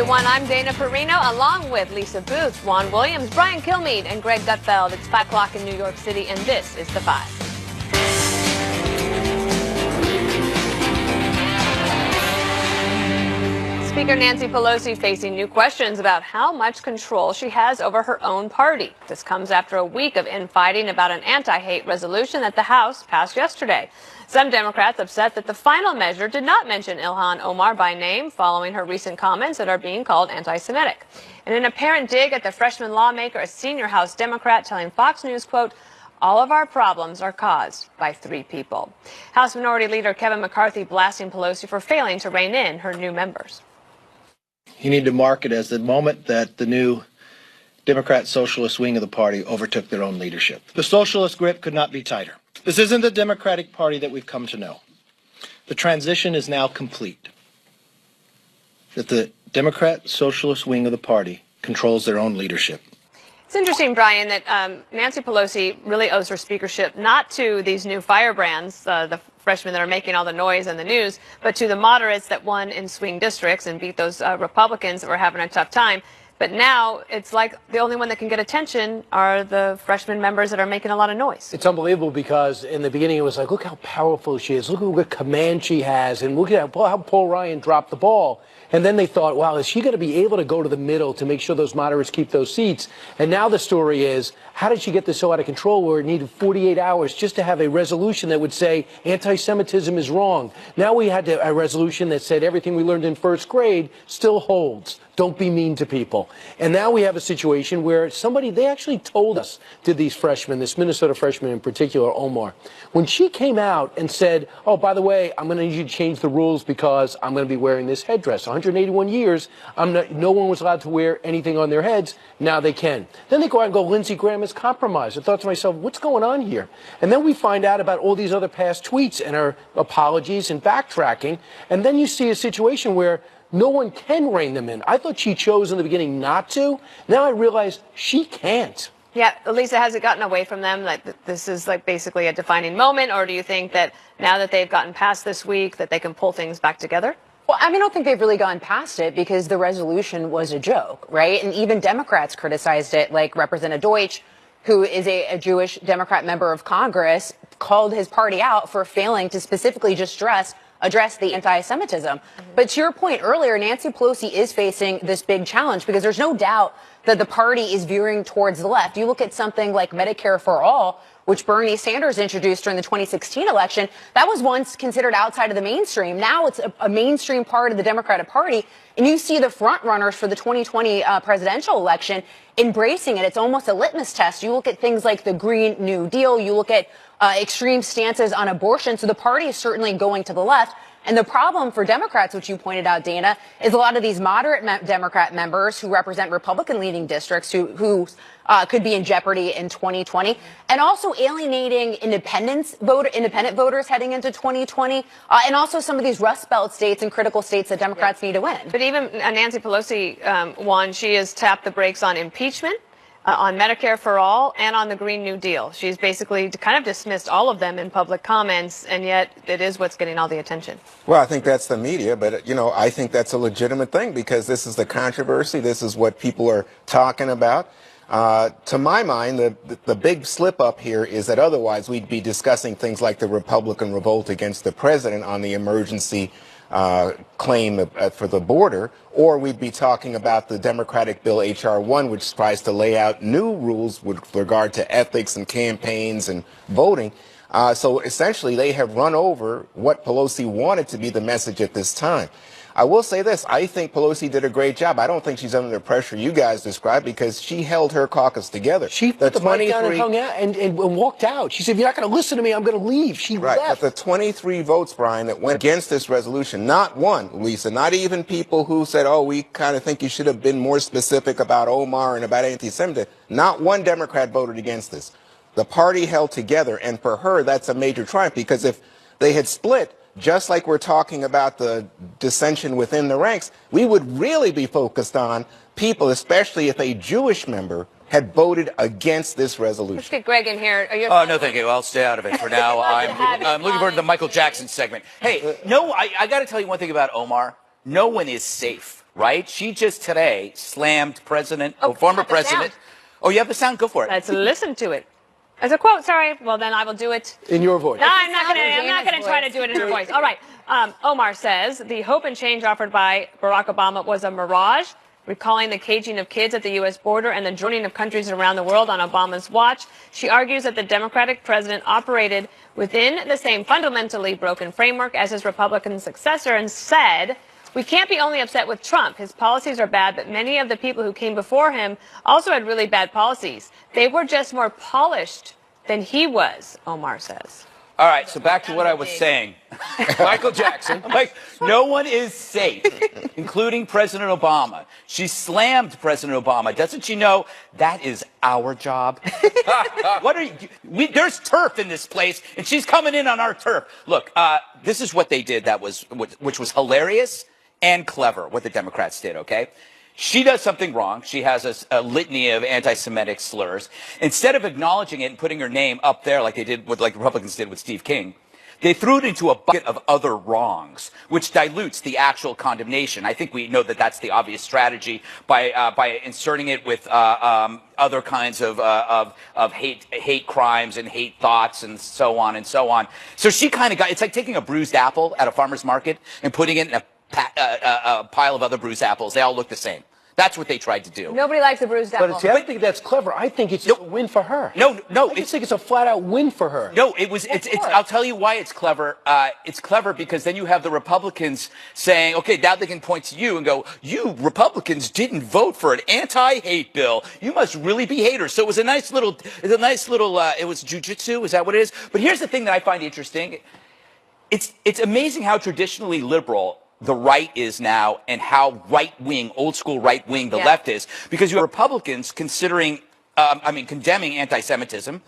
everyone. I'm Dana Perino, along with Lisa Booth, Juan Williams, Brian Kilmeade, and Greg Gutfeld. It's 5 o'clock in New York City, and this is The Five. Speaker Nancy Pelosi facing new questions about how much control she has over her own party. This comes after a week of infighting about an anti-hate resolution that the House passed yesterday. Some Democrats upset that the final measure did not mention Ilhan Omar by name following her recent comments that are being called anti-Semitic. In an apparent dig at the freshman lawmaker, a senior House Democrat telling Fox News, quote, "All of our problems are caused by 3 people." House Minority Leader Kevin McCarthy blasting Pelosi for failing to rein in her new members. You need to mark it as the moment that the new Democrat socialist wing of the party overtook their own leadership. The socialist grip could not be tighter. This isn't the Democratic Party that we've come to know. The transition is now complete. That the Democrat socialist wing of the party controls their own leadership. It's interesting, Brian, that Nancy Pelosi really owes her speakership not to these new firebrands, the freshmen that are making all the noise in the news, but to the moderates that won in swing districts and beat those Republicans that were having a tough time. But now it's like the only one that can get attention are the freshman members that are making a lot of noise. It's unbelievable because in the beginning it was like, look how powerful she is. Look at what command she has. And look at how Paul Ryan dropped the ball. And then they thought, wow, is she going to be able to go to the middle to make sure those moderates keep those seats? And now the story is, how did she get this so out of control where it needed 48 hours just to have a resolution that would say anti-Semitism is wrong? Now we had a resolution that said everything we learned in first grade still holds. Don't be mean to people. And now we have a situation where they actually told us, did these freshmen, this Minnesota freshman in particular, Omar, when she came out and said, oh, by the way, I'm going to need you to change the rules because I'm going to be wearing this headdress. 181 years, no one was allowed to wear anything on their heads. Now they can. Then they go out and go, Lindsey Graham is compromised. I thought to myself, what's going on here? And then we find out about all these other past tweets and her apologies and backtracking. And then you see a situation where no one can rein them in. I thought she chose in the beginning not to. Now I realize she can't. Yeah, Lisa, has it gotten away from them? Like this is like basically a defining moment, or do you think that now that they've gotten past this week that they can pull things back together? Well, I don't think they've really gone past it because the resolution was a joke, right? And even Democrats criticized it, like Representative Deutsch, who is a Jewish Democrat member of Congress, called his party out for failing to specifically just address the anti-Semitism. But to your point earlier, Nancy Pelosi is facing this big challenge because there's no doubt that the party is veering towards the left. You look at something like Medicare for All, which Bernie Sanders introduced during the 2016 election, that was once considered outside of the mainstream. Now it's a mainstream part of the Democratic Party. And you see the front runners for the 2020 presidential election embracing it. It's almost a litmus test. You look at things like the Green New Deal. You look at extreme stances on abortion. So the party is certainly going to the left. And the problem for Democrats, which you pointed out, Dana, is a lot of these moderate Democrat members who represent Republican-leaning districts who could be in jeopardy in 2020, and also alienating independent voters heading into 2020, and also some of these Rust Belt states and critical states that Democrats need to win. But even Nancy Pelosi won. She has tapped the brakes on impeachment, on Medicare for All, and on the Green New Deal. She's basically kind of dismissed all of them in public comments, and yet it is what's getting all the attention. Well, I think that's the media, but, I think that's a legitimate thing because this is the controversy. This is what people are talking about. To my mind, the big slip up here is that otherwise we'd be discussing things like the Republican revolt against the president on the emergency claim for the border, or we'd be talking about the Democratic bill H.R. 1, which tries to lay out new rules with regard to ethics and campaigns and voting. So essentially, they have run over what Pelosi wanted to be the message at this time. I will say this. I think Pelosi did a great job. I don't think she's under the pressure you guys described because she held her caucus together. She put the mic down and hung out and walked out. She said, if you're not going to listen to me, I'm going to leave. She left. But the 23 votes, Brian, that went against this resolution, not one, Lisa, not even people who said, oh, we kind of think you should have been more specific about Omar and about anti-Semitism. Not one Democrat voted against this. The party held together, and for her, that's a major triumph because if they had split, just like we're talking about the dissension within the ranks, we would really be focused on people, especially if a Jewish member had voted against this resolution. Let's get Greg in here. Oh, no, thank you. I'll stay out of it for now. I'm looking forward to the Michael Jackson segment. Hey, no, I got to tell you one thing about Omar. No one is safe right? She just today slammed former have the president. sound. Oh, you have the sound? Go for it. Let's listen to it. As a quote, sorry. Well, then I will do it In your voice. No, I'm not Jana's going to try to do it in her voice. All right. Omar says the hope and change offered by Barack Obama was a mirage, recalling the caging of kids at the U.S. border and the joining of countries around the world on Obama's watch. She argues that the Democratic president operated within the same fundamentally broken framework as his Republican successor and said, "We can't be only upset with Trump. His policies are bad, but many of the people who came before him also had really bad policies. They were just more polished than he was," Omar says. All right, so back to what I was saying. Michael Jackson. Like, no one is safe, including President Obama. She slammed President Obama. Doesn't she know that is our job? What are you? There's turf in this place, and she's coming in on our turf. Look, this is what they did which was hilarious and clever, what the Democrats did, okay? She does something wrong. She has a litany of anti-Semitic slurs. Instead of acknowledging it and putting her name up there like the Republicans did with Steve King, they threw it into a bucket of other wrongs, which dilutes the actual condemnation. I think we know that that's the obvious strategy by inserting it with other kinds of hate crimes and hate thoughts and so on and so on. So she kind of it's like taking a bruised apple at a farmer's market and putting it in a pile of other bruised apples. They all look the same. That's what they tried to do. Nobody likes a bruised apple. But see, I don't think that's clever. I think it's just a win for her. No. I just think it's a flat-out win for her. No, I'll tell you why it's clever. It's clever because then you have the Republicans saying, okay, now they can point to you and go, you Republicans didn't vote for an anti-hate bill. You must really be haters. So it was it was jujitsu. Is that what it is? But here's the thing that I find interesting. It's amazing how traditionally liberal the right is now and how right-wing, old-school right-wing the left is, because you have Republicans condemning anti-Semitism,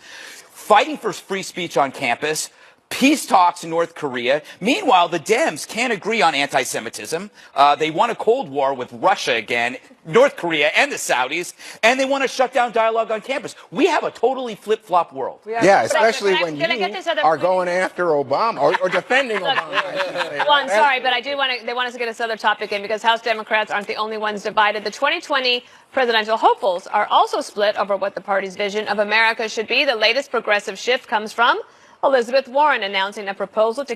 fighting for free speech on campus, peace talks in North Korea. Meanwhile, the Dems can't agree on anti-Semitism. They want a Cold War with Russia again, North Korea and the Saudis, and they want to shut down dialogue on campus. We have a totally flip-flop world. Yeah, especially when you are point? going after Obama or defending Obama. Well, I'm sorry, but they want us to get this other topic in because House Democrats aren't the only ones divided. The 2020 presidential hopefuls are also split over what the party's vision of America should be. The latest progressive shift comes from Elizabeth Warren announcing a proposal to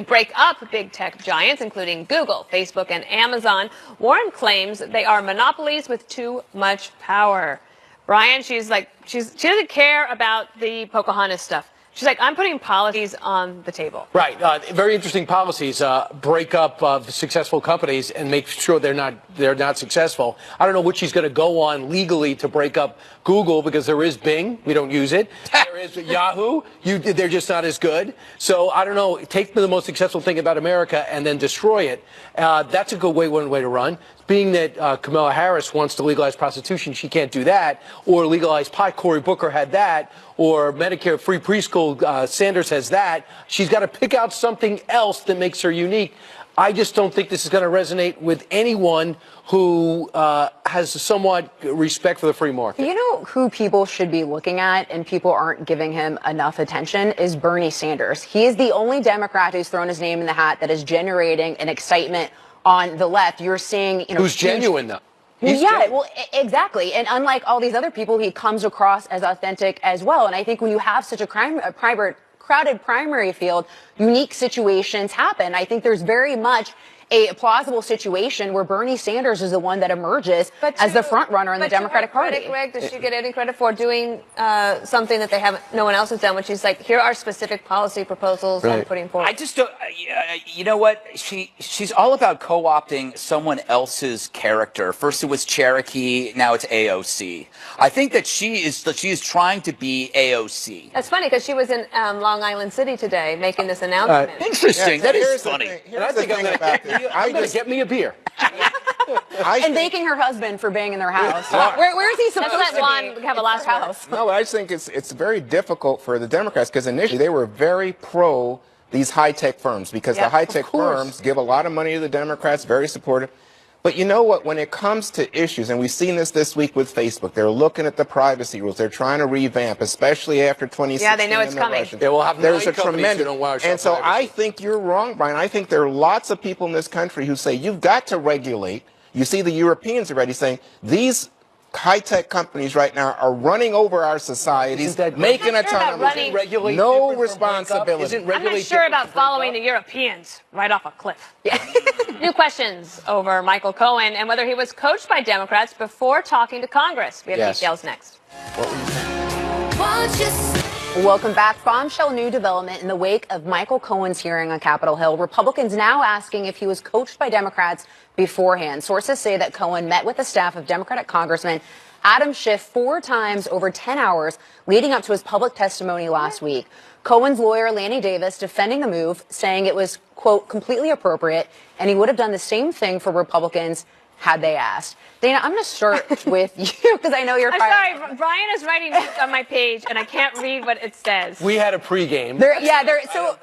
break up big tech giants, including Google, Facebook, and Amazon. Warren claims they are monopolies with too much power. Brian, she doesn't care about the Pocahontas stuff. She's like, I'm putting policies on the table. Right. Very interesting policies. Break up successful companies and make sure they're not successful. I don't know what she's going to go on legally to break up Google, because there is Bing. We don't use it. There is Yahoo. They're just not as good. So I don't know. Take the most successful thing about America and then destroy it. That's a good one way to run. Being that Kamala Harris wants to legalize prostitution, she can't do that. Or legalize pot. Cory Booker had that. Or Medicare free preschool, Sanders has that. She's got to pick out something else that makes her unique. I just don't think this is going to resonate with anyone who has somewhat respect for the free market. You know who people should be looking at and people aren't giving him enough attention is Bernie Sanders. He is the only Democrat who's thrown his name in the hat that is generating an excitement on the left. You're seeing, who's genuine though. Well, exactly. And unlike all these other people, he comes across as authentic as well. And I think when you have such a crowded primary field, unique situations happen. I think there's very much a plausible situation where Bernie Sanders is the one that emerges as the front runner in the Democratic Party. Greg, does she get any credit for doing something that no one else has done, which is like, here are specific policy proposals I'm putting forward? I just don't. You know what? She's all about co-opting someone else's character. First it was Cherokee, now it's AOC. I think that she is trying to be AOC. That's funny because she was in Long Island City today making this announcement. Interesting. That is funny. I think I'm going to get me a beer. And thanking her husband for being in their house. Where is he supposed to let Juan have a last house? No, I just think it's very difficult for the Democrats because initially they were very pro these high-tech firms because the high-tech firms give a lot of money to the Democrats, very supportive. But you know what? When it comes to issues, and we've seen this week with Facebook, they're looking at the privacy rules. They're trying to revamp, especially after 2016. Yeah, they know it's and the coming. Russians. Yeah, we'll have There's 9 a companies who tremendous. don't want our And so privacy. I think you're wrong, Brian. I think there are lots of people in this country who say you've got to regulate. You see the Europeans already saying these high-tech companies right now are running over our societies, Isn't that making I'm not a sure ton about of running- money. Regulate No different from responsibility. breakup? Isn't I'm not regulate sure different about from breakup? following the Europeans right off a cliff. New questions over Michael Cohen and whether he was coached by Democrats before talking to Congress. We have Yes. details next. Welcome back. Bombshell new development in the wake of Michael Cohen's hearing on Capitol Hill. Republicans now asking if he was coached by Democrats beforehand. Sources say that Cohen met with the staff of Democratic Congressman Adam Schiff 4 times over 10 hours leading up to his public testimony last week. Cohen's lawyer, Lanny Davis, defending the move, saying it was, quote, completely appropriate, and he would have done the same thing for Republicans had they asked. Dana, I'm going to start with you because I know you're I'm fired. sorry, Brian is writing notes on my page and I can't read what it says. We had a pregame. So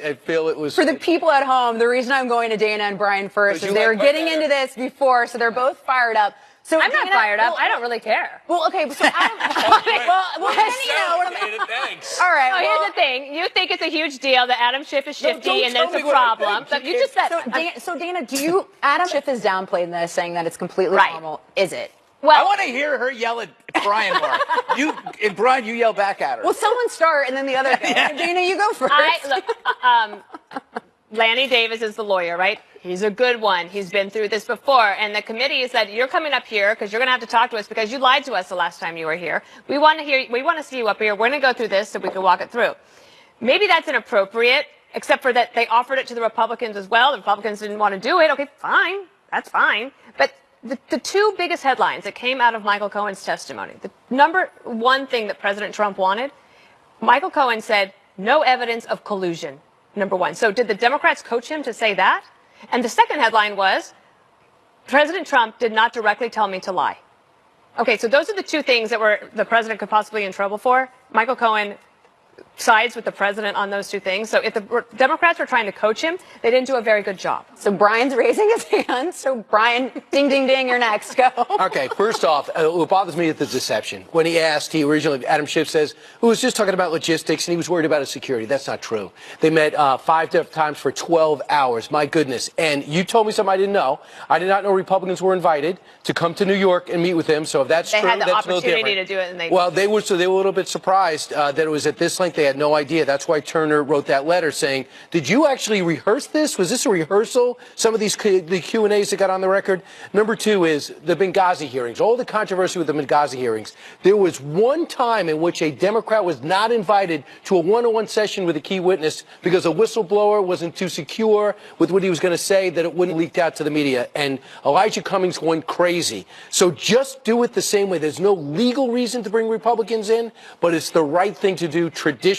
I feel it was for the people at home, the reason I'm going to Dana and Brian first Because is you they were like getting my into this before, so they're both fired up. So I'm not Dana, fired up. well, I don't really care. Well, okay, so Adam, well, then, you know what I'm. Thanks. All right. Oh, well, here's the thing. You think it's a huge deal that Adam Schiff is shifty don't and that tell it's me a what I problem. think. But you just said. So Dana, do you? Adam Schiff is downplaying this, saying that it's completely Right. normal. Is it? I Well, want to hear her yell at Brian more. And Brian, you yell back at her. Well, someone start and then the other go. Dana, you go first. Lanny Davis is the lawyer, right? He's a good one. He's been through this before. And the committee said, you're coming up here because you're going to have to talk to us because you lied to us the last time you were here. We want to see you up here. We're going to go through this so we can walk it through. Maybe that's inappropriate, except for that they offered it to the Republicans as well. The Republicans didn't want to do it. Okay, fine. That's fine. But the 2 biggest headlines that came out of Michael Cohen's testimony, the number 1 thing that President Trump wanted, Michael Cohen said, no evidence of collusion, number 1. So did the Democrats coach him to say that? And the second headline was, President Trump did not directly tell me to lie. Okay, so those are the 2 things that the president could possibly be in trouble for. Michael Cohen sides with the president on those 2 things. So if the Democrats were trying to coach him, they didn't do a very good job. So Brian's raising his hand. So Brian, ding, ding, ding, you're next. Go. Okay, first off, what bothers me is the deception. When he asked, Adam Schiff says, who was just talking about logistics and he was worried about his security. That's not true. They met 5 different times for 12 hours. My goodness. And you told me something I didn't know. I did not know Republicans were invited to come to New York and meet with him. So if that's They true, had the that's a little opportunity different. to do it, and they Well, they were a little bit surprised that it was at this length. They had no idea. That's why Turner wrote that letter saying, did you actually rehearse this? Was this a rehearsal? Some of these the Q&As that got on the record. Number 2 is the Benghazi hearings. All the controversy with the Benghazi hearings. There was one time in which a Democrat was not invited to a one-on-one session with a key witness because a whistleblower wasn't too secure with what he was going to say that it wouldn't leak out to the media. And Elijah Cummings went crazy. So just do it the same way. There's no legal reason to bring Republicans in, but it's the right thing to do traditionally.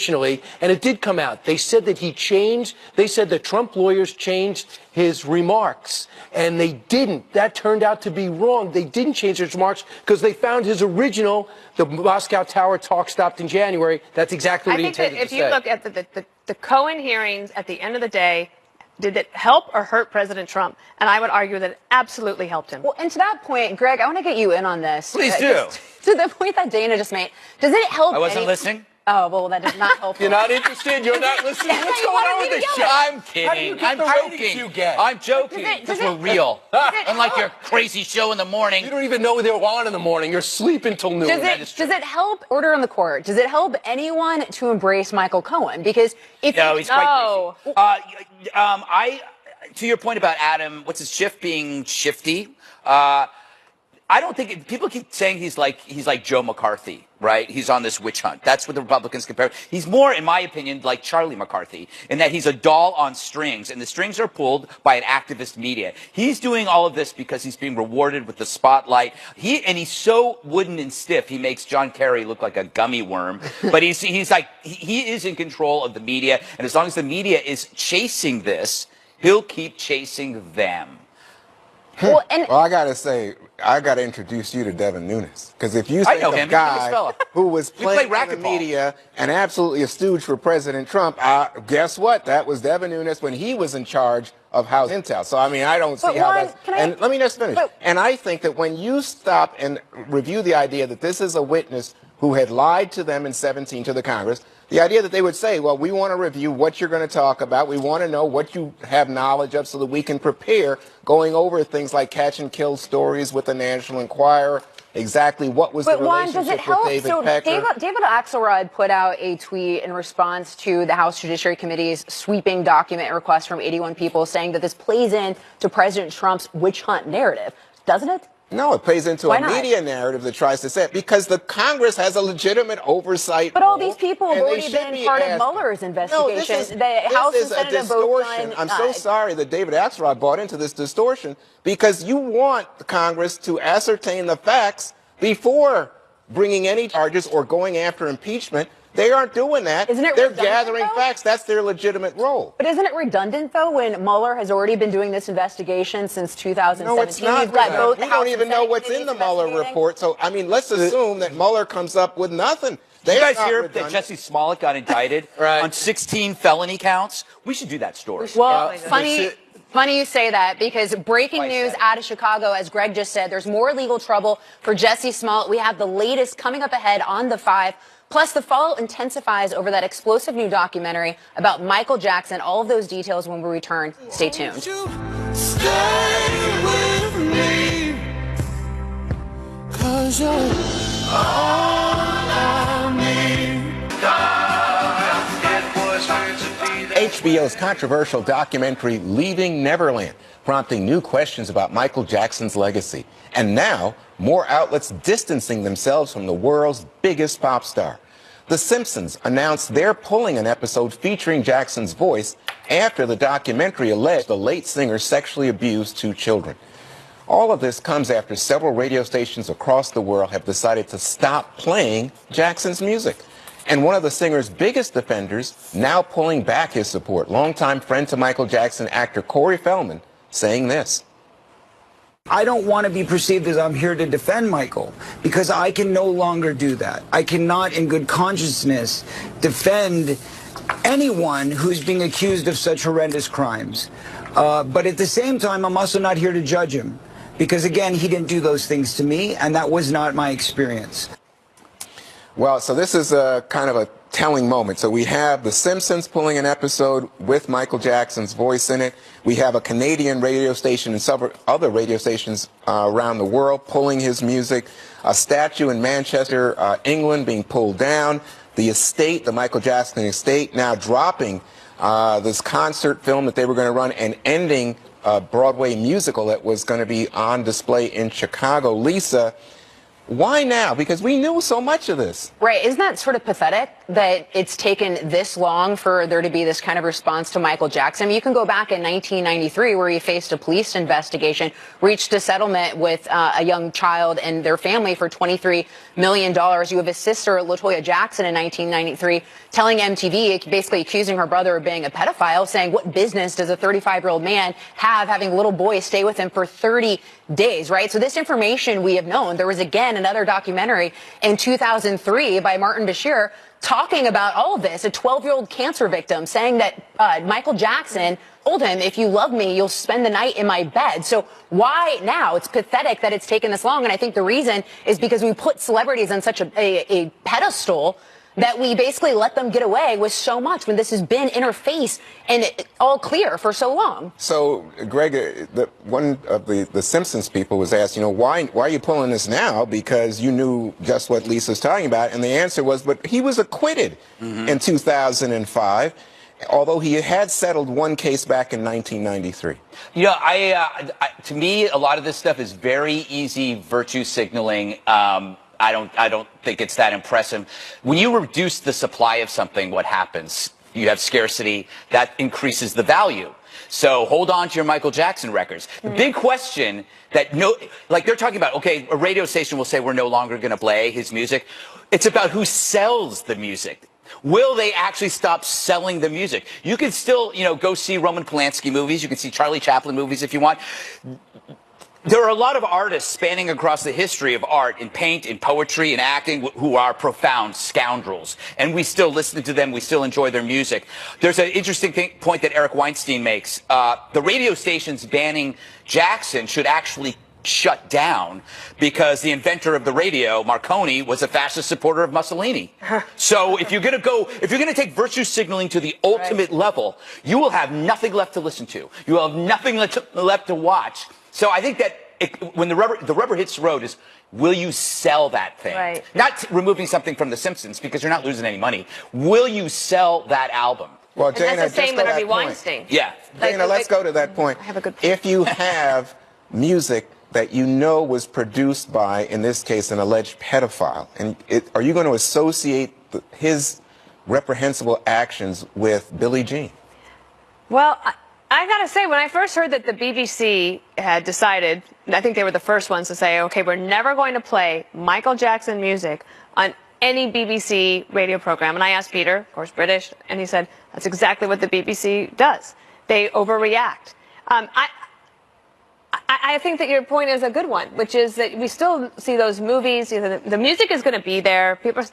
And it did come out. They said that he changed. They said that Trump lawyers changed his remarks, and they didn't. That turned out to be wrong. They didn't change his remarks because they found his original, the Moscow Tower talk stopped in January. That's exactly what he intended to say. I think that if you look at the Cohen hearings, at the end of the day, did it help or hurt President Trump? And I would argue that it absolutely helped him. Well, and to that point, Greg, I want to get you in on this. Please do. To the point that Dana just made, does it help? I wasn't listening. Oh, well, that does not help. You're not interested. You're not listening. Yeah, What's you going wanted on me with to this yell show? I'm How do you kidding. get I'm the ratings joking. you get? I'm joking Does because it- we're real. does it- Unlike your crazy show in the morning. You don't even know they're on in the morning. You're sleeping till noon. Does it help order on the court? Does it help anyone to embrace Michael Cohen? Because if No, he's quite No. crazy. To your point about Adam, what's his Schiff being shifty? I don't think people keep saying he's like Joe McCarthy, right? He's on this witch hunt. That's what the Republicans compare. He's more, in my opinion, like Charlie McCarthy in that he's a doll on strings, and the strings are pulled by an activist media. He's doing all of this because he's being rewarded with the spotlight. He's so wooden and stiff. He makes John Kerry look like a gummy worm. But he's like he is in control of the media, and as long as the media is chasing this, he'll keep chasing them. Well, I gotta say, I gotta introduce you to Devin Nunes, because if you I think know a him. He's a nice guy fella. who was We play playing in the racquetball. media and absolutely a stooge for President Trump, guess what? That was Devin Nunes when he was in charge of House Intel. So I mean, I don't see But how Juan, that's. can I- And let me just finish. But- And I think that when you stop and review the idea that this is a witness who had lied to them in 17 to the Congress, the idea that they would say, well, we want to review what you're going to talk about. We want to know what you have knowledge of so that we can prepare going over things like catch and kill stories with the National Enquirer, exactly what was But the Juan, relationship does it help? with David So Pecker. David Axelrod put out a tweet in response to the House Judiciary Committee's sweeping document request from 81 people saying that this plays in to President Trump's witch hunt narrative. Doesn't it? No, it plays into Why a not? media narrative that tries to say it because the Congress has a legitimate oversight. But all role, these people have and they already should been be part of asked- Mueller's investigation. No, The House and is a Senate have both distortion. done, I'm so sorry that David Axelrod bought into this distortion because you want the Congress to ascertain the facts before bringing any charges or going after impeachment. They aren't doing that. Isn't it They're redundant, gathering though? facts. That's their legitimate role. But isn't it redundant, though, when Mueller has already been doing this investigation since 2017? No, it's not. You've got both We House don't and even know Senate what's in the committees Mueller investigating. report. So, I mean, let's assume that Mueller comes up with nothing. Did you They're guys not hear that redundant. Jesse Smollett got indicted Right. on 16 felony counts? We should do that story. Well, funny you say that because breaking Why news say? out of Chicago, as Greg just said, there's more legal trouble for Jesse Smollett. We have the latest coming up ahead on The Five. Plus, the fallout intensifies over that explosive new documentary about Michael Jackson. All of those details when we return. Stay tuned. Stay with me, 'cause you're all I need. HBO's controversial documentary Leaving Neverland, prompting new questions about Michael Jackson's legacy. And now, more outlets distancing themselves from the world's biggest pop star. The Simpsons announced they're pulling an episode featuring Jackson's voice after the documentary alleged the late singer sexually abused 2 children. All of this comes after several radio stations across the world have decided to stop playing Jackson's music. And one of the singer's biggest defenders now pulling back his support. Longtime friend to Michael Jackson actor Corey Feldman saying this. I don't want to be perceived as I'm here to defend Michael because I can no longer do that. I cannot in good consciousness defend anyone who's being accused of such horrendous crimes. But at the same time, I'm also not here to judge him because, again, he didn't do those things to me, and that was not my experience. Well, so this is a kind of a telling moment. So we have The Simpsons pulling an episode with Michael Jackson's voice in it. We have a Canadian radio station and several other radio stations around the world pulling his music. A statue in Manchester, England being pulled down. The estate, the Michael Jackson estate, now dropping this concert film that they were going to run and ending a Broadway musical that was going to be on display in Chicago. Lisa, why now? Because we knew so much of this. Right. Isn't that sort of pathetic that it's taken this long for there to be this kind of response to Michael Jackson? I mean, you can go back in 1993 where he faced a police investigation, reached a settlement with a young child and their family for $23 million. You have his sister, LaToya Jackson, in 1993 telling MTV, basically accusing her brother of being a pedophile, saying, what business does a 35-year-old man have having a little boy stay with him for 30 days, right? So this information we have known. There was, again, another documentary in 2003 by Martin Bashir talking about all of this, a 12-year-old cancer victim saying that Michael Jackson told him, if you love me, you'll spend the night in my bed. So why now? It's pathetic that it's taken this long. And I think the reason is because we put celebrities on such a pedestal that we basically let them get away with so much when this has been interface and all clear for so long. So, Greg, one of the Simpsons people was asked, why are you pulling this now? Because you knew just what Lisa's talking about. And the answer was, but he was acquitted in 2005, although he had settled one case back in 1993. To me, a lot of this stuff is very easy virtue signaling. I don't think it's that impressive. When you reduce the supply of something, what happens? You have scarcity. That increases the value. So hold on to your Michael Jackson records. The big question that they're talking about, okay, a radio station will say we're no longer going to play his music. It's about who sells the music. Will they actually stop selling the music? You can still, go see Roman Polanski movies. You can see Charlie Chaplin movies if you want. There are a lot of artists spanning across the history of art in paint, in poetry, in acting who are profound scoundrels. And we still listen to them. We still enjoy their music. There's an interesting point that Eric Weinstein makes. The radio stations banning Jackson should actually shut down because the inventor of the radio, Marconi, was a fascist supporter of Mussolini. So if you're going to take virtue signaling to the ultimate level, you will have nothing left to listen to. You will have nothing left to watch. So I think that when the rubber hits the road is, will you sell that thing? Right. Not removing something from The Simpsons because you're not losing any money. Will you sell that album? Well, And Dana, that's the same just with to Harvey that point. Weinstein. Yeah. Dana, let's go to that point. I have a good point. If you have music that you know was produced by, in this case, an alleged pedophile, and are you going to associate his reprehensible actions with Billie Jean? Well, I got to say, when I first heard that the BBC had decided, I think they were the first ones to say, okay, we're never going to play Michael Jackson music on any BBC radio program. And I asked Peter, of course, British, and he said, that's exactly what the BBC does. They overreact. I think that your point is a good one, which is that we still see those movies. The music is going to be there. People,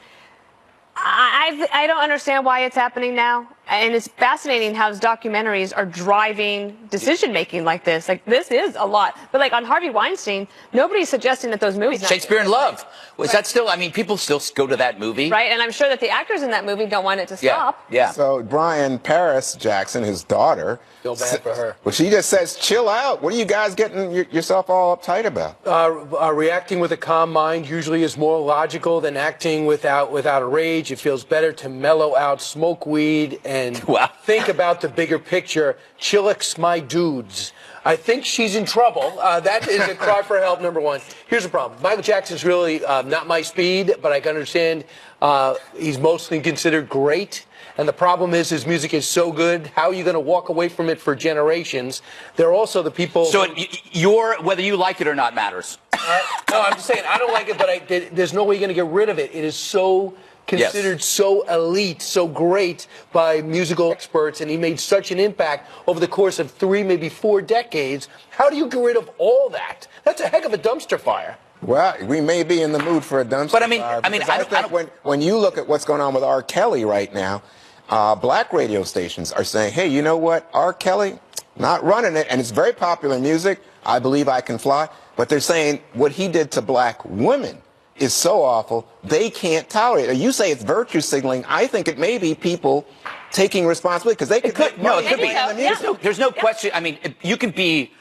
I don't understand why it's happening now. And it's fascinating how documentaries are driving decision-making like this. Like, this is a lot. But, like, on Harvey Weinstein, nobody's suggesting that those movies... Shakespeare in Love. Was that still... I mean, people still go to that movie. Right, and I'm sure that the actors in that movie don't want it to stop. Yeah. So Brian Paris Jackson, his daughter... Feel bad for her. Well, she just says, chill out. What are you guys getting yourself all uptight about? Reacting with a calm mind usually is more logical than acting without a rage. It feels better to mellow out, smoke weed, and think about the bigger picture. Chillax, my dudes. I think she's in trouble. That is a cry for help, number one. Here's the problem. Michael Jackson's really not my speed, but I can understand he's mostly considered great. And the problem is his music is so good. How are you going to walk away from it for generations? There are also the people... So whether you like it or not matters. No, I'm just saying, I don't like it, but there's no way you're going to get rid of it. It is so considered so elite, so great by musical experts, and he made such an impact over the course of 3, maybe 4 decades. How do you get rid of all that? That's a heck of a dumpster fire. Well, we may be in the mood for a dumpster But fire. I think when you look at what's going on with R. Kelly right now, black radio stations are saying, hey, you know what? R. Kelly, not running it, and it's very popular music. I Believe I Can Fly. But they're saying what he did to black women is so awful, they can't tolerate it. You say it's virtue signaling. I think it may be people taking responsibility because they could No, it could be. Yeah. There's no question. I mean, you can be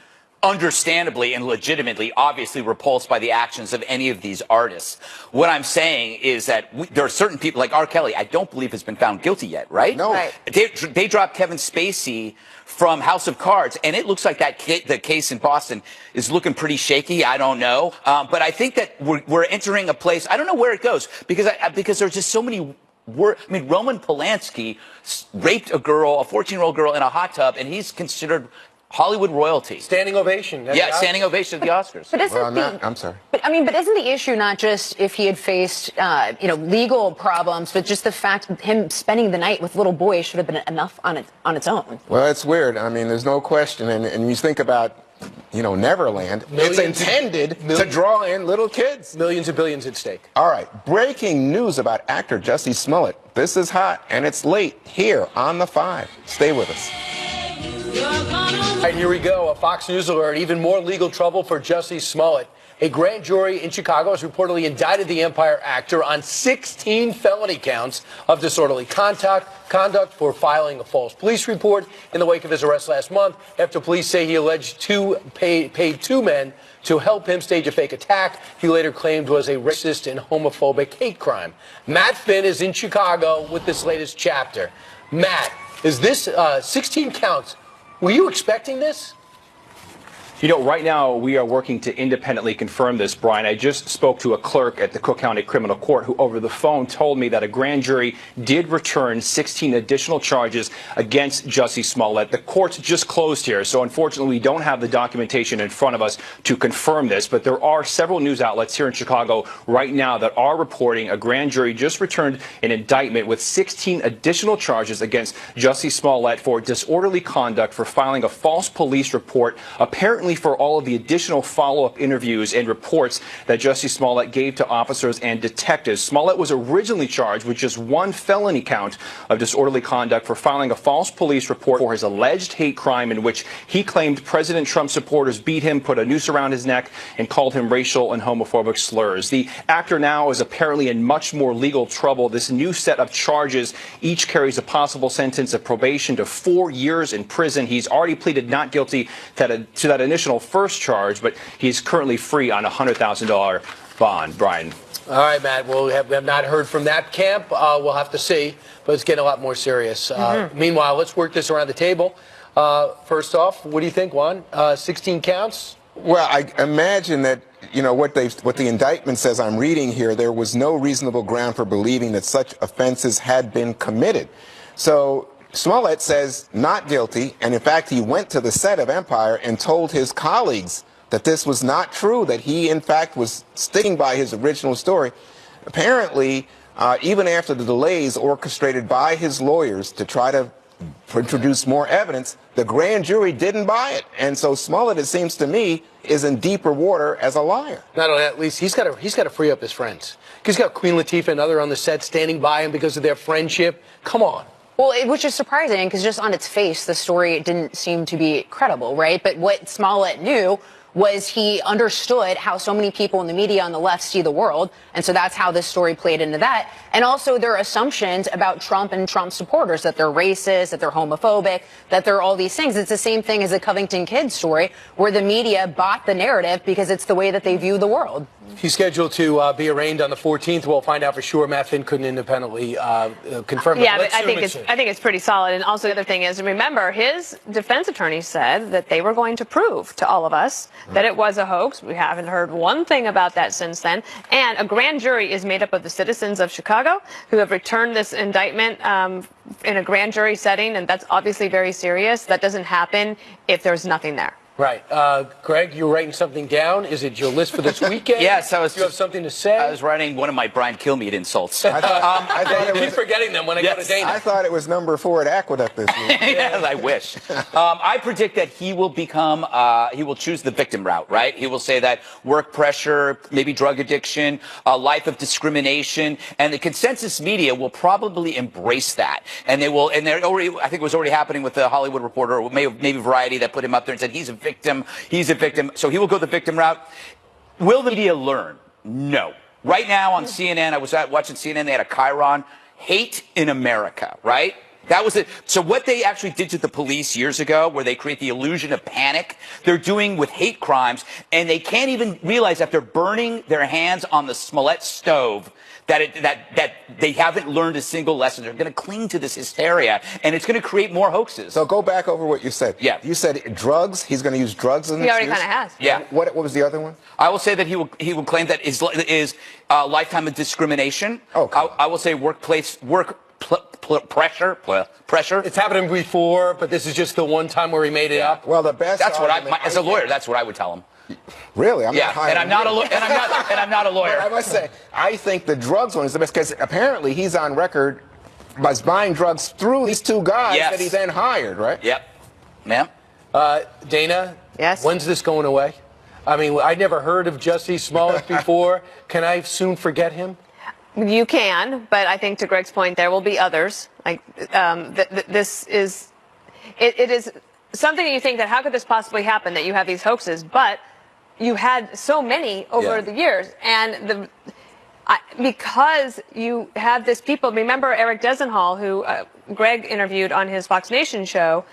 understandably and legitimately, obviously repulsed by the actions of any of these artists. What I'm saying is that there are certain people, like R. Kelly, I don't believe has been found guilty yet, right? No. Right. They dropped Kevin Spacey from House of Cards, and it looks like the case in Boston is looking pretty shaky. I don't know. But I think that we're entering a place, I don't know where it goes, because there's just so many... I mean, Roman Polanski raped a 14-year-old girl in a hot tub, and he's considered Hollywood royalty. Standing ovation. Yeah, standing ovation at the Oscars. But I'm sorry. But isn't the issue not just if he had faced, legal problems, but just the fact that him spending the night with little boys should have been enough on its own? Well, it's weird. I mean, there's no question. And you think about, Neverland, it's intended to draw in little kids. Millions and billions at stake. All right, breaking news about actor Jussie Smollett. This is hot, and it's late here on The Five. Stay with us. All right, here we go. A Fox News alert. Even more legal trouble for Jussie Smollett. A grand jury in Chicago has reportedly indicted the Empire actor on 16 felony counts of disorderly conduct for filing a false police report in the wake of his arrest last month after police say he alleged paid 2 men to help him stage a fake attack he later claimed was a racist and homophobic hate crime. Matt Finn is in Chicago with this latest chapter. Matt, is this 16 counts? Were you expecting this? Right now we are working to independently confirm this, Brian. I just spoke to a clerk at the Cook County Criminal Court who over the phone told me that a grand jury did return 16 additional charges against Jussie Smollett. The court's just closed here, so unfortunately we don't have the documentation in front of us to confirm this, but there are several news outlets here in Chicago right now that are reporting a grand jury just returned an indictment with 16 additional charges against Jussie Smollett for disorderly conduct for filing a false police report apparently mainly for all of the additional follow-up interviews and reports that Jussie Smollett gave to officers and detectives. Smollett was originally charged with just one felony count of disorderly conduct for filing a false police report for his alleged hate crime in which he claimed President Trump supporters beat him, put a noose around his neck, and called him racial and homophobic slurs. The actor now is apparently in much more legal trouble. This new set of charges each carries a possible sentence of probation to 4 years in prison. He's already pleaded not guilty to that initial first charge, but he's currently free on a $100,000 bond. Brian. All right, Matt. Well, we have not heard from that camp. We'll have to see, but it's getting a lot more serious. Meanwhile, let's work this around the table. First off, what do you think, Juan? 16 counts? Well, I imagine that, you know, what the indictment says I'm reading here, there was no reasonable ground for believing that such offenses had been committed. So Smollett says not guilty, and in fact, he went to the set of Empire and told his colleagues that this was not true, that he, in fact, was sticking by his original story. Apparently, even after the delays orchestrated by his lawyers to try to introduce more evidence, the grand jury didn't buy it. And so Smollett, it seems to me, is in deeper water as a liar. Not only that, at least he's got to free up his friends. Because he's got Queen Latifah and others on the set standing by him because of their friendship. Come on. Well, which is surprising because just on its face, the story didn't seem to be credible, right? But what Smollett knew was he understood how so many people in the media on the left see the world. And so that's how this story played into that. And also their assumptions about Trump and Trump supporters, that they're racist, that they're homophobic, that they're all these things. It's the same thing as the Covington Kids story, where the media bought the narrative because it's the way that they view the world. He's scheduled to be arraigned on the 14th. We'll find out for sure. Matt Finn couldn't independently confirm it. Yeah, but I think it's pretty solid. And also the other thing is, remember, his defense attorney said that they were going to prove to all of us that it was a hoax. We haven't heard one thing about that since then. And a grand jury is made up of the citizens of Chicago who have returned this indictment in a grand jury setting, and that's obviously very serious. That doesn't happen if there's nothing there. Right. Greg, you're writing something down. Is it your list for this weekend? Yes, Do you have something to say? I was writing one of my Brian Kilmeade insults. I keep forgetting them when I go to Dana. I thought it was number 4 at Aqueduct this week. Yes, I wish. I predict that he will become, he will choose the victim route, right? He will say that work pressure, maybe drug addiction, a life of discrimination, and the consensus media will probably embrace that. And they will, and they're already, I think it was already happening with the Hollywood Reporter, or maybe Variety, that put him up there and said he's a victim. He's a victim. So he will go the victim route. Will the media learn? No. Right now on CNN, I was watching CNN, they had a Chiron, hate in America, right? That was it. So what they actually did to the police years ago, where they create the illusion of panic, they're doing with hate crimes, and they can't even realize that they're burning their hands on the Smollett stove, that they haven't learned a single lesson. They're going to cling to this hysteria, and it's going to create more hoaxes. So go back over what you said. Yeah. You said drugs. He's going to use drugs in this. He already kind of has. Yeah. What was the other one? I will say that he will claim that is lifetime of discrimination. Okay. I will say pressure. It's happened before, but this is just the one time where he made it up. Well, the best. That's what as a lawyer, that's what I would tell him. Really? I'm not Yeah, hiring and I'm not a you. lawyer. And I'm not a lawyer. But I must say, I think the drugs one is the best because apparently he's on record by buying drugs through these two guys Yes. that he then hired, right? Yep. Ma'am? Dana? Yes? When's this going away? I mean, I never heard of Jussie Smollett before. Can I soon forget him? You can, but I think to Greg's point, there will be others. Like this is, it is something that you think that how could this possibly happen that you have these hoaxes, but you had so many over the years, and because you have this people. Remember Eric Desenhall, who Greg interviewed on his Fox Nation show.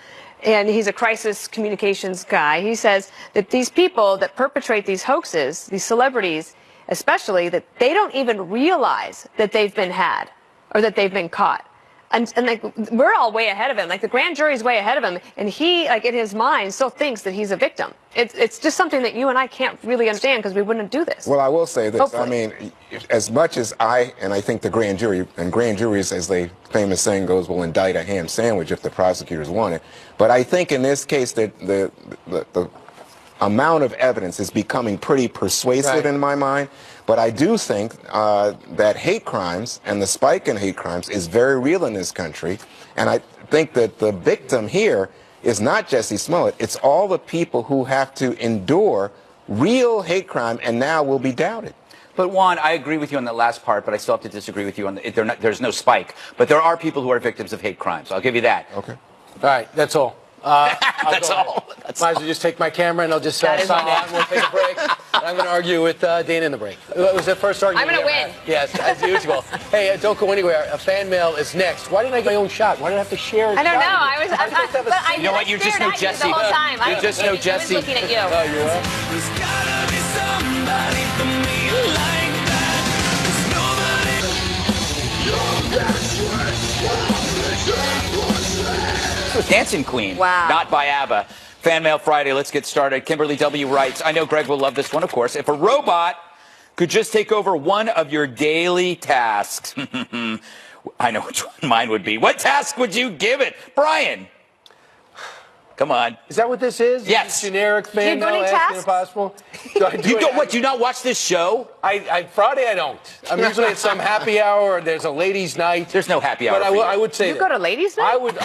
And he's a crisis communications guy. He says that these people that perpetrate these hoaxes, these celebrities especially, that they don't even realize that they've been had or that they've been caught. And like, we're all way ahead of him. Like, the grand jury's way ahead of him. And he, like, in his mind, still thinks that he's a victim. It's just something that you and I can't really understand because we wouldn't do this. Well, I will say this. Hopefully. I mean, as much as I think the grand jury, and grand juries, as the famous saying goes, will indict a ham sandwich if the prosecutors want it. But I think in this case that the amount of evidence is becoming pretty persuasive in my mind. But I do think that hate crimes and the spike in hate crimes is very real in this country. And I think that the victim here is not Jussie Smollett. It's all the people who have to endure real hate crime and now will be doubted. But Juan, I agree with you on the last part, but I still have to disagree with you on there's no spike. But there are people who are victims of hate crimes. I'll give you that. Okay. All right, that's all. That's all. Might as well just take my camera and I'll just sign on. We'll take a break. I'm going to argue with Dana in the break. It was the first argument. I'm going to win. Yes, as usual. Hey, don't go anywhere. A fan mail is next. Why didn't I get my own shot? Why did I have to share it? I don't know. You know what? You just know Jesse. The whole time. You just know Jesse. I was looking at you. Oh, you are? There's gotta be somebody for me like that. Dancing Queen. Wow. Not by ABBA. Fan Mail Friday. Let's get started. Kimberly W. writes, I know Greg will love this one, of course. If a robot could just take over one of your daily tasks, I know which one mine would be. What task would you give it? Brian. Come on. Is that what this is? Yes. Is this generic fan Do you do mail any asking tasks? impossible? Do you not watch this show? Friday I don't. I'm usually at some happy hour or there's a ladies' night. There's no happy hour. But for you. I would say You go to ladies' night? I would.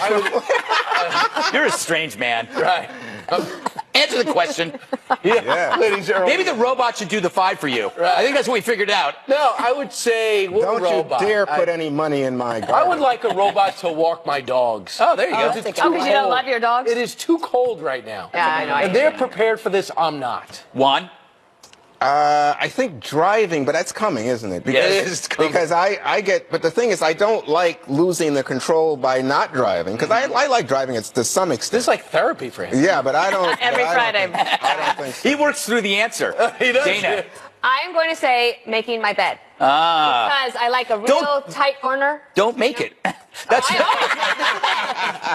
You're a strange man. Right. Answer the question. Yeah. Ladies are Maybe the robot should do the 5 for you. Right. I think that's what we figured out. No, I would say Don't robot. you dare put any money in my garden. I would like a robot to walk my dogs. Oh, there you go. It's Oh, because you don't love your dogs? It is too cold right now. Yeah, I know. And they're prepared for this. I'm not. Juan? I think driving, but that's coming, isn't it? Because, Yes, it's coming. Because I get, but the thing is, I don't like losing the control by not driving. Because I like driving to some This extent. is like therapy for him. Yeah, but I don't. Every but I don't Friday. think- I don't think so. He works through the answer. He does. Dana. I'm going to say making my bed. Ah. Because I like a real Don't- tight corner. Don't make it. That's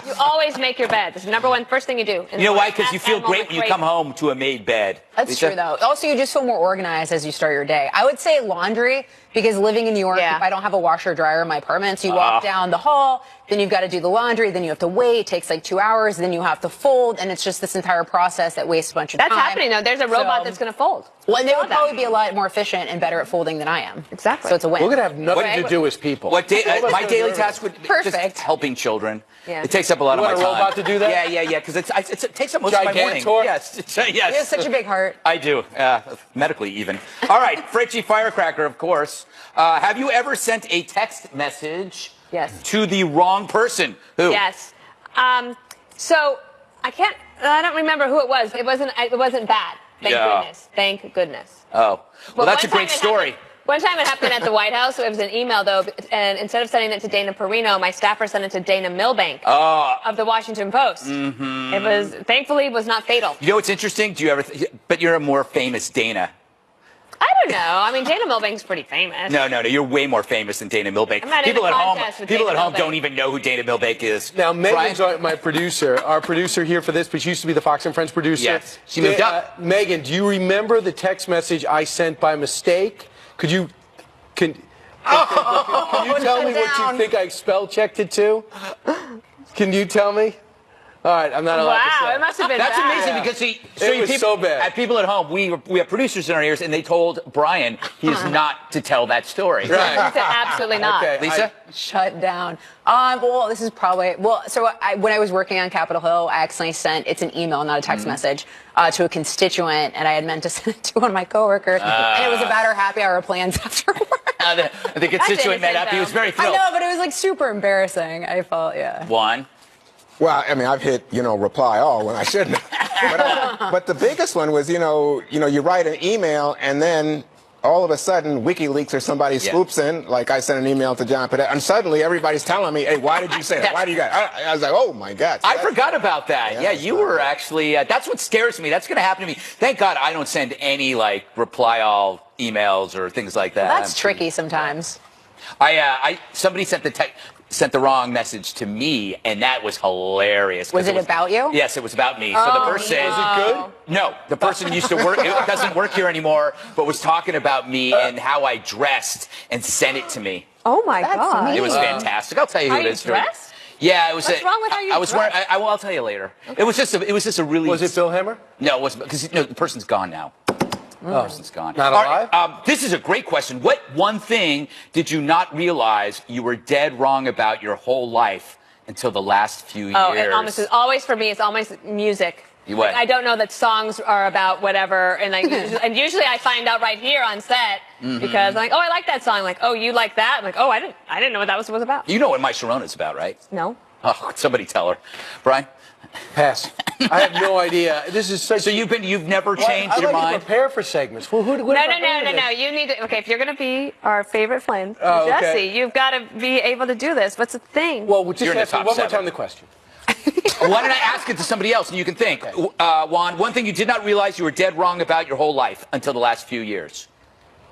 You always make your bed. That's the number one first thing you do. You know why? Because you feel great when you come home to a made bed. That's Lisa? true, though. Also, you just feel more organized as you start your day. I would say laundry, because living in New York, Yeah. if I don't have a washer or dryer in my apartment, so you walk down the hall, then you've got to do the laundry, then you have to wait. It takes like 2 hours, then you have to fold, and it's just this entire process that wastes a bunch of That's time. happening, though. There's a robot So- that's going to fold. Well, and they would Saw that. probably be a lot more efficient and better at folding than I am. Exactly. So it's a win. We're going to have nothing What- to do as people. My daily task would Perfect. just helping children. Yeah. It takes up a lot You of my want a time. robot to do that? Yeah, because it takes up most of my morning. Gigantor? Yes, yes. You have such a big heart. I do, medically even. All right, Fritchie Firecracker, of course. Have you ever sent a text message Yes. to the wrong person? Who? Yes. So I don't remember who it was. It wasn't bad. Thank Yeah. goodness. Thank goodness. Oh, well, But that's a one time great it story. happened- One time it happened at the White House. It was an email, though, and instead of sending it to Dana Perino, my staffer sent it to Dana Milbank of the Washington Post. Mm-hmm. It was, thankfully, was not fatal. You know what's interesting? Do you ever? But you're a more famous Dana. I don't know. I mean, Dana Milbank's pretty famous. No, you're way more famous than Dana Milbank. I'm not in people a at home, contest with people Dana at home Milbank. don't even know who Dana Milbank is. Now, Megan's Brian? my producer, our producer here for this, but she used to be the Fox and Friends producer. Yes, she moved up. Megan, do you remember the text message I sent by mistake? Can you tell me what you think I spell checked it to? Can you tell me? All right, I'm not allowed to say. Wow, it must have been That's bad. amazing because see, It was so bad. At people at home, we have producers in our ears, and they told Brian he is not to tell that story. Right. He said, absolutely not. Okay. Lisa, Shut down. Well, this is probably, when I was working on Capitol Hill, I accidentally sent, it's an email, not a text message, to a constituent, and I had meant to send it to one of my coworkers, and it was about our happy hour plans afterward. the constituent met innocent, up. He was though. very I thrilled. know, but it was like super embarrassing. I felt, yeah. Juan. Well, I mean, I've hit, reply all when I shouldn't have. But the biggest one was, you write an email and then all of a sudden WikiLeaks or somebody swoops in, like I sent an email to John Podesta, and suddenly everybody's telling me, hey, why did you say that? Why do you got I was like, oh my God. I forgot about that. Yeah, that's you not were good. actually, that's what scares me. That's going to happen to me. Thank God I don't send any, reply all emails or things like that. That's tricky sometimes. Somebody sent the wrong message to me, and that was hilarious. Was it about you? Yes, it was about me. So the person... Is it good? No, the person used to work, it doesn't work here anymore, but was talking about me and how I dressed and sent it to me. Oh, my That's God. mean. It was fantastic. I'll tell you who How it you is. dressed? Yeah, it was. What's wrong with how you I was wearing. dressed? I'll tell you later. Okay. It was just a really. Was it Bill Hemmer? No, it wasn't because the person's gone now. The person's gone. Not All right, alive? this is a great question. What one thing did you not realize you were dead wrong about your whole life until the last few years. Oh, it almost is always for me. It's always music. What? Like, I don't know that songs are about whatever, and usually I find out right here on set because I'm like, oh, I like that song. Like, oh, you like that? I'm like, oh, I didn't know what that was about. You know what My Sharona's about, right? No. Oh, somebody tell her. Brian? Pass. I have no idea. This is such. So you've never changed your I like mind? to prepare for segments. Well, No. You need to. Okay, if you're going to be our favorite friend, Oh, okay. Jesse, you've got to be able to do this. What's the thing? Well, just You're in the ask me top one more 7. time the question. Why don't I ask it to somebody else and you can think? Juan, one thing you did not realize you were dead wrong about your whole life until the last few years.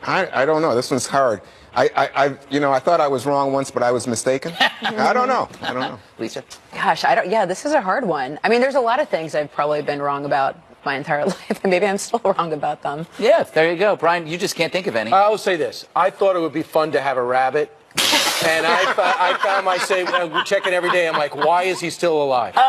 I don't know. This one's hard. I thought I was wrong once, but I was mistaken. I don't know. Lisa? Gosh, yeah, this is a hard one. I mean, there's a lot of things I've probably been wrong about my entire life, and maybe I'm still wrong about them. Yeah, there you go. Brian, you just can't think of any. I will say this. I thought it would be fun to have a rabbit. And I found myself checking every day. I'm like, why is he still alive? So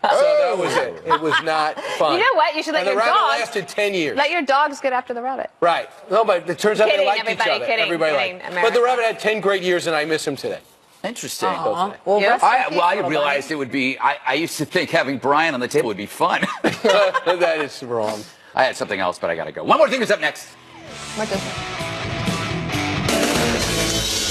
that was it. It was not fun. You know what? You should let and your the rabbit dogs lasted 10 years. Let your dogs get after the rabbit. Right. No, but it turns out they Kidding, liked each everybody, other. kidding, Everybody kidding, liked. America. But the rabbit had 10 great years, and I miss him today. Interesting. Well, rest in peace, I little realized buddy. it would be, I used to think having Brian on the table would be fun. That is wrong. I had something else, but I got to go. One more thing is up next. What does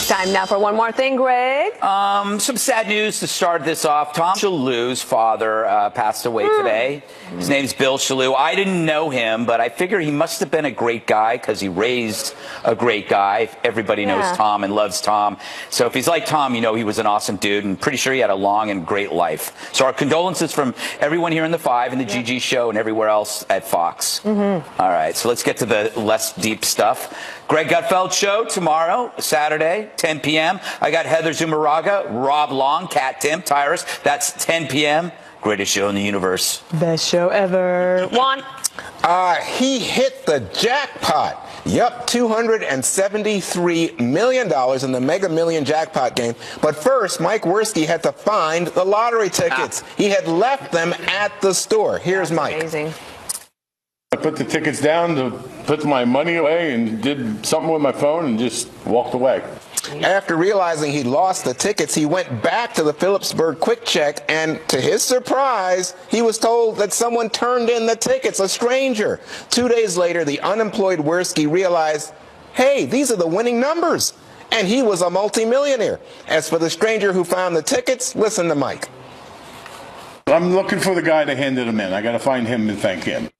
Time now for one more thing, Greg. Some sad news to start this off. Tom Shalhoub's father passed away today. His name's Bill Shalhoub. I didn't know him, but I figure he must have been a great guy because he raised a great guy. Everybody knows Tom and loves Tom. So if he's like Tom, you know he was an awesome dude, and pretty sure he had a long and great life. So our condolences from everyone here in the 5 and the GG show and everywhere else at Fox. All right, so let's get to the less deep stuff. Greg Gutfeld show tomorrow, Saturday, 10 p.m. I got Heather Zumaraga, Rob Long, Kat Tim, Tyrus. That's 10 p.m. Greatest show in the universe. Best show ever. Juan. He hit the jackpot. Yup, $273 million in the Mega Million jackpot game. But first, Mike Werski had to find the lottery tickets. He had left them at the store. Here's Mike. Amazing. I put the tickets down to put my money away and did something with my phone and just walked away. After realizing he lost the tickets, he went back to the Phillipsburg Quick Check, and to his surprise, he was told that someone turned in the tickets, a stranger. 2 days later, the unemployed Werski realized, hey, these are the winning numbers. And he was a multimillionaire. As for the stranger who found the tickets, listen to Mike. I'm looking for the guy that handed them in. I got to find him and thank him.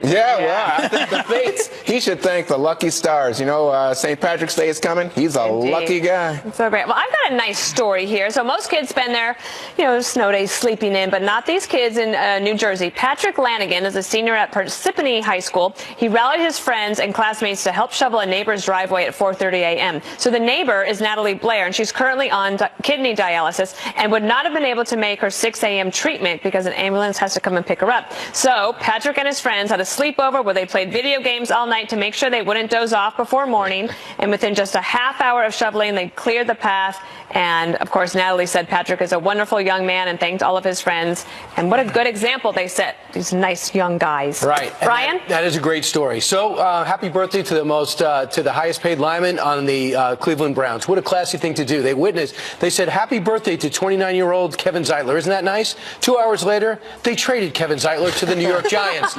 Yeah, well, I think the fates, he should thank the lucky stars. You know, St. Patrick's Day is coming. He's a lucky guy. So great. Well, I've got a nice story here. So most kids spend their, snow days sleeping in, but not these kids in New Jersey. Patrick Lanigan is a senior at Parsippany High School. He rallied his friends and classmates to help shovel a neighbor's driveway at 4:30 a.m. So the neighbor is Natalie Blair, and she's currently on kidney dialysis and would not have been able to make her 6 a.m. treatment because an ambulance has to come and pick her up. So Patrick and his friends had a sleepover where they played video games all night to make sure they wouldn't doze off before morning. And within just a half hour of shoveling, they cleared the path. And of course, Natalie said Patrick is a wonderful young man and thanked all of his friends. And what a good example they set. These nice young guys. Right. Brian? That is a great story. So happy birthday to the highest paid lineman on the Cleveland Browns. What a classy thing to do. They said happy birthday to 29-year-old Kevin Zeitler. Isn't that nice? 2 hours later, they traded Kevin Zeitler to the New York Giants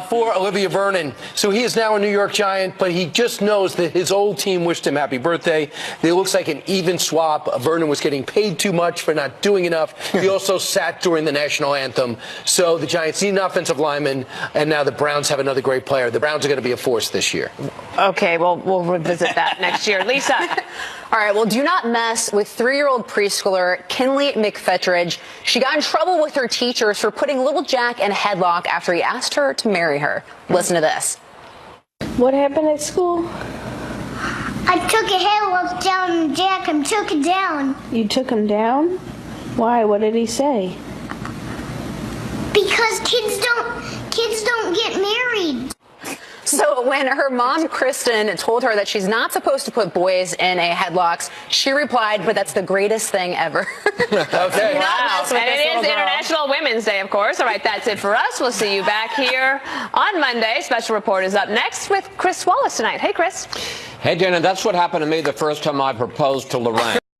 for Olivia Vernon. So he is now a New York Giant, but he just knows that his old team wished him happy birthday. It looks like an even swap. Vernon was getting paid too much for not doing enough. He also sat during the national anthem. So the Giants need an offensive lineman, and now the Browns have another great player. The Browns are going to be a force this year. Okay, well, we'll revisit that next year. Lisa. All right, well, do not mess with 3-year-old preschooler Kinley McFettridge. She got in trouble with her teachers for putting little Jack in a headlock after he asked her to marry her. Listen to this. What happened at school? I took a headlock down Jack and took it down. You took him down? Why? What did he say? Because kids don't get married. So when her mom, Kristen, told her that she's not supposed to put boys in a headlocks, she replied, but that's the greatest thing ever. Okay. Wow. And it is International Women's Day, of course. All right, that's it for us. We'll see you back here on Monday. Special Report is up next with Chris Wallace tonight. Hey, Chris. Hey, Dana, that's what happened to me the first time I proposed to Lorraine.